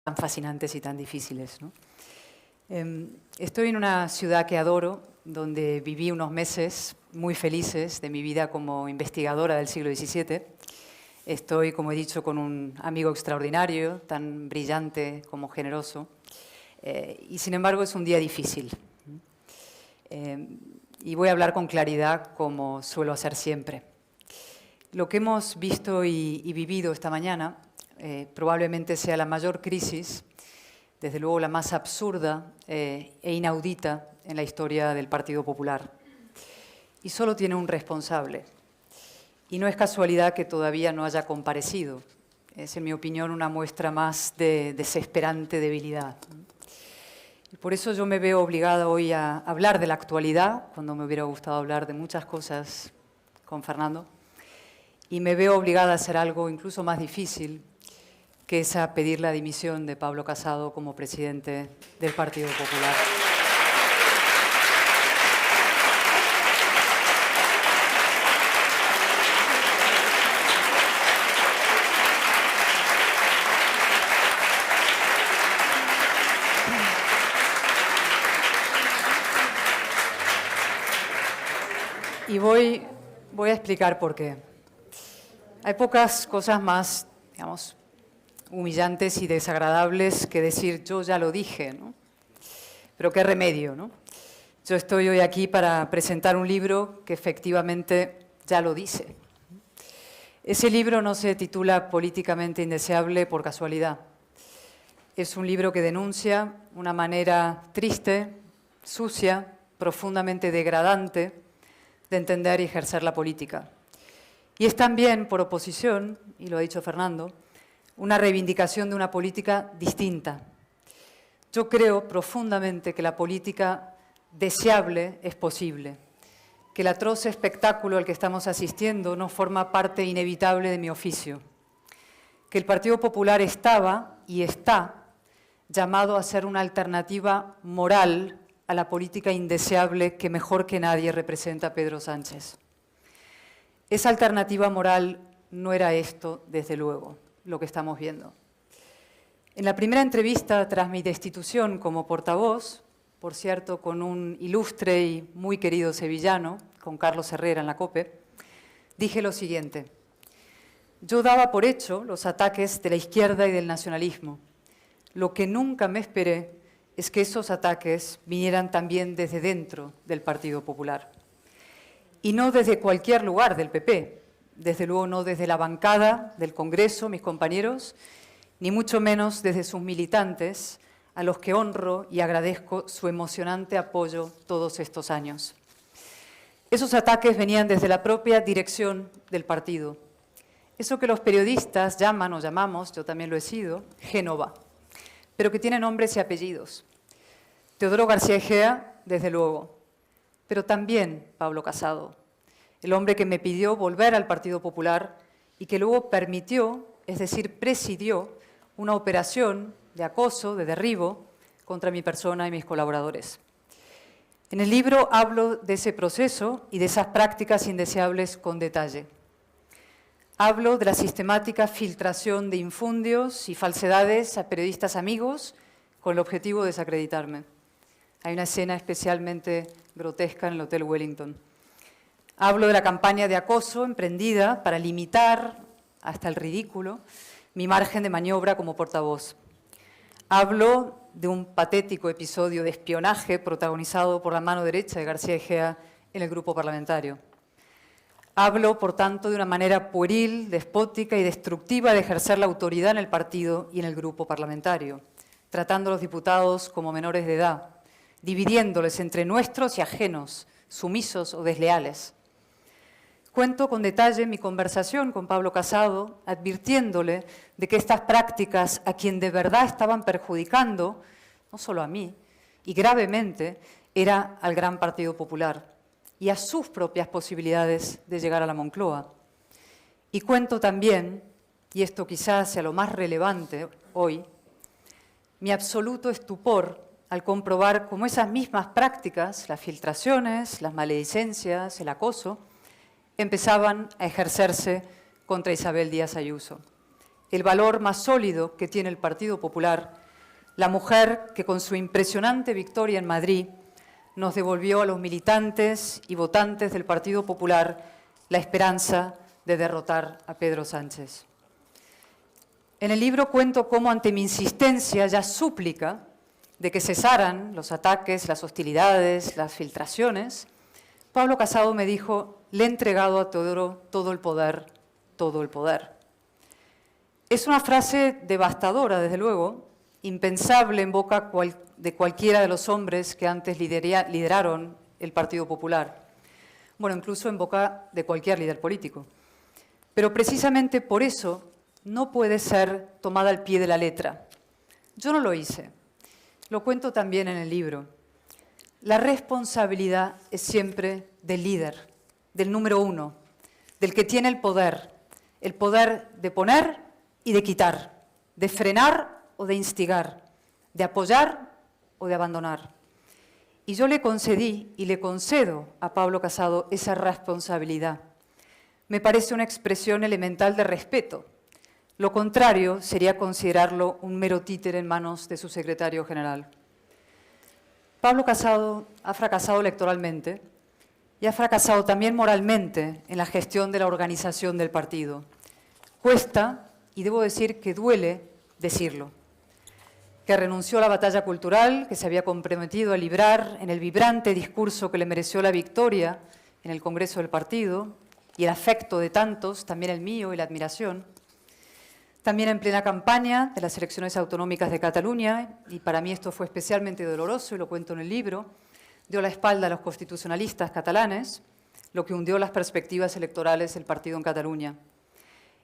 tan fascinantes y tan difíciles, ¿no? Estoy en una ciudad que adoro, donde viví unos meses muy felices de mi vida como investigadora del siglo XVII. Estoy, como he dicho, con un amigo extraordinario, tan brillante como generoso, y sin embargo es un día difícil. Y voy a hablar con claridad, como suelo hacer siempre. Lo que hemos visto y vivido esta mañana probablemente sea la mayor crisis, desde luego la más absurda e inaudita en la historia del Partido Popular. Y solo tiene un responsable. Y no es casualidad que todavía no haya comparecido. Es, en mi opinión, una muestra más de desesperante debilidad. Y por eso yo me veo obligada hoy a hablar de la actualidad, cuando me hubiera gustado hablar de muchas cosas con Fernando. Y me veo obligada a hacer algo incluso más difícil, que es a pedir la dimisión de Pablo Casado como presidente del Partido Popular. Y voy a explicar por qué. Hay pocas cosas más, digamos, humillantes y desagradables que decir yo ya lo dije, ¿no? Pero qué remedio, ¿no? Yo estoy hoy aquí para presentar un libro que efectivamente ya lo dice. Ese libro no se titula Políticamente indeseable por casualidad. Es un libro que denuncia una manera triste, sucia, profundamente degradante de entender y ejercer la política. Y es también, por oposición, y lo ha dicho Fernando, una reivindicación de una política distinta. Yo creo profundamente que la política deseable es posible, que el atroz espectáculo al que estamos asistiendo no forma parte inevitable de mi oficio, que el Partido Popular estaba y está llamado a ser una alternativa moral a la política indeseable que mejor que nadie representa a Pedro Sánchez. Esa alternativa moral no era esto, desde luego, lo que estamos viendo. En la primera entrevista tras mi destitución como portavoz, por cierto, con un ilustre y muy querido sevillano, con Carlos Herrera en la COPE, dije lo siguiente: yo daba por hecho los ataques de la izquierda y del nacionalismo. Lo que nunca me esperé es que esos ataques vinieran también desde dentro del Partido Popular. Y no desde cualquier lugar del PP, desde luego no desde la bancada del Congreso, mis compañeros, ni mucho menos desde sus militantes, a los que honro y agradezco su emocionante apoyo todos estos años. Esos ataques venían desde la propia dirección del partido. Eso que los periodistas llaman o llamamos, yo también lo he sido, Génova, pero que tiene nombres y apellidos. Teodoro García Egea, desde luego, pero también Pablo Casado, el hombre que me pidió volver al Partido Popular y que luego permitió, es decir, presidió, una operación de acoso, de derribo, contra mi persona y mis colaboradores. En el libro hablo de ese proceso y de esas prácticas indeseables con detalle. Hablo de la sistemática filtración de infundios y falsedades a periodistas amigos con el objetivo de desacreditarme. Hay una escena especialmente grotesca en el Hotel Wellington. Hablo de la campaña de acoso emprendida para limitar, hasta el ridículo, mi margen de maniobra como portavoz. Hablo de un patético episodio de espionaje protagonizado por la mano derecha de García Egea en el grupo parlamentario. Hablo, por tanto, de una manera pueril, despótica y destructiva de ejercer la autoridad en el partido y en el grupo parlamentario, tratando a los diputados como menores de edad, dividiéndoles entre nuestros y ajenos, sumisos o desleales. Cuento con detalle mi conversación con Pablo Casado, advirtiéndole de que estas prácticas a quien de verdad estaban perjudicando, no solo a mí, y gravemente, era al gran Partido Popular y a sus propias posibilidades de llegar a la Moncloa. Y cuento también, y esto quizás sea lo más relevante hoy, mi absoluto estupor al comprobar cómo esas mismas prácticas, las filtraciones, las maledicencias, el acoso, empezaban a ejercerse contra Isabel Díaz Ayuso. el valor más sólido que tiene el Partido Popular, la mujer que con su impresionante victoria en Madrid nos devolvió a los militantes y votantes del Partido Popular la esperanza de derrotar a Pedro Sánchez. En el libro cuento cómo ante mi insistencia, ya súplica, de que cesaran los ataques, las hostilidades, las filtraciones, Pablo Casado me dijo: le he entregado a Teodoro todo el poder, todo el poder. Es una frase devastadora, desde luego, impensable en boca de cualquiera de los hombres que antes lideraron el Partido Popular. Bueno, incluso en boca de cualquier líder político. Pero precisamente por eso no puede ser tomada al pie de la letra. Yo no lo hice. Lo cuento también en el libro. La responsabilidad es siempre del líder, del número uno, del que tiene el poder de poner y de quitar, de frenar o de instigar, de apoyar o de abandonar. Y yo le concedí y le concedo a Pablo Casado esa responsabilidad. Me parece una expresión elemental de respeto. Lo contrario sería considerarlo un mero títere en manos de su secretario general. Pablo Casado ha fracasado electoralmente y ha fracasado también moralmente en la gestión de la organización del partido. Cuesta, y debo decir que duele decirlo, que renunció a la batalla cultural que se había comprometido a librar en el vibrante discurso que le mereció la victoria en el Congreso del partido y el afecto de tantos, también el mío y la admiración. También en plena campaña de las elecciones autonómicas de Cataluña, y para mí esto fue especialmente doloroso y lo cuento en el libro, dio la espalda a los constitucionalistas catalanes, lo que hundió las perspectivas electorales del partido en Cataluña.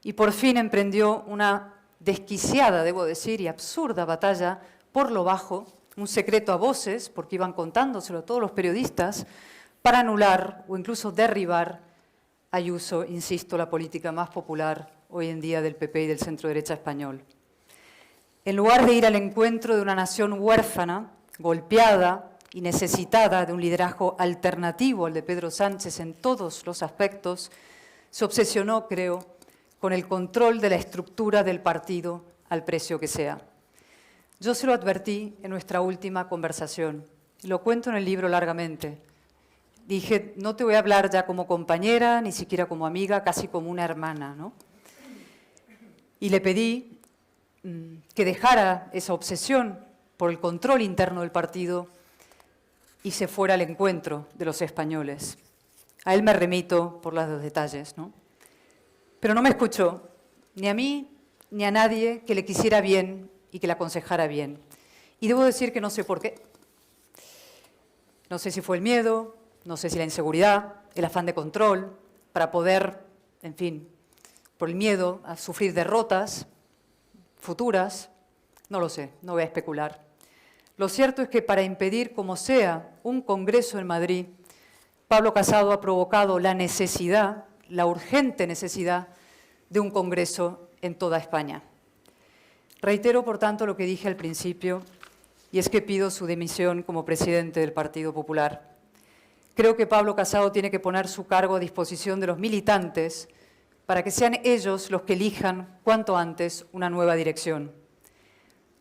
Y por fin emprendió una desquiciada, debo decir, y absurda batalla por lo bajo, un secreto a voces, porque iban contándoselo a todos los periodistas, para anular o incluso derribar a Ayuso, insisto, la política más popular hoy en día del PP y del centro-derecha español. En lugar de ir al encuentro de una nación huérfana, golpeada y necesitada de un liderazgo alternativo al de Pedro Sánchez en todos los aspectos, se obsesionó, creo, con el control de la estructura del partido al precio que sea. Yo se lo advertí en nuestra última conversación, lo cuento en el libro largamente. Dije, no te voy a hablar ya como compañera, ni siquiera como amiga, casi como una hermana, ¿no? Y le pedí que dejara esa obsesión por el control interno del partido y se fuera al encuentro de los españoles. A él me remito por los detalles, ¿no? Pero no me escuchó, ni a mí ni a nadie que le quisiera bien y que le aconsejara bien. Y debo decir que no sé por qué. No sé si fue el miedo, no sé si la inseguridad, el afán de control, para poder, en fin, por el miedo a sufrir derrotas futuras, no lo sé, no voy a especular. Lo cierto es que para impedir, como sea, un congreso en Madrid, Pablo Casado ha provocado la necesidad, la urgente necesidad, de un congreso en toda España. Reitero, por tanto, lo que dije al principio, y es que pido su dimisión como presidente del Partido Popular. Creo que Pablo Casado tiene que poner su cargo a disposición de los militantes para que sean ellos los que elijan cuanto antes una nueva dirección.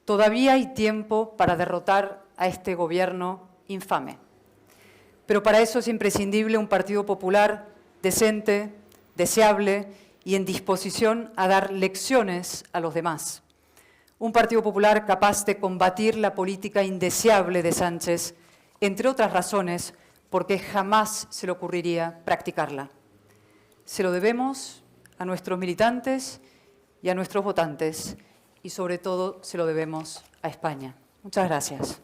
Todavía hay tiempo para derrotar a este gobierno infame, pero para eso es imprescindible un Partido Popular decente, deseable y en disposición a dar lecciones a los demás. Un Partido Popular capaz de combatir la política indeseable de Sánchez, entre otras razones, porque jamás se le ocurriría practicarla. Se lo debemos a nuestros militantes y a nuestros votantes, y sobre todo se lo debemos a España. Muchas gracias.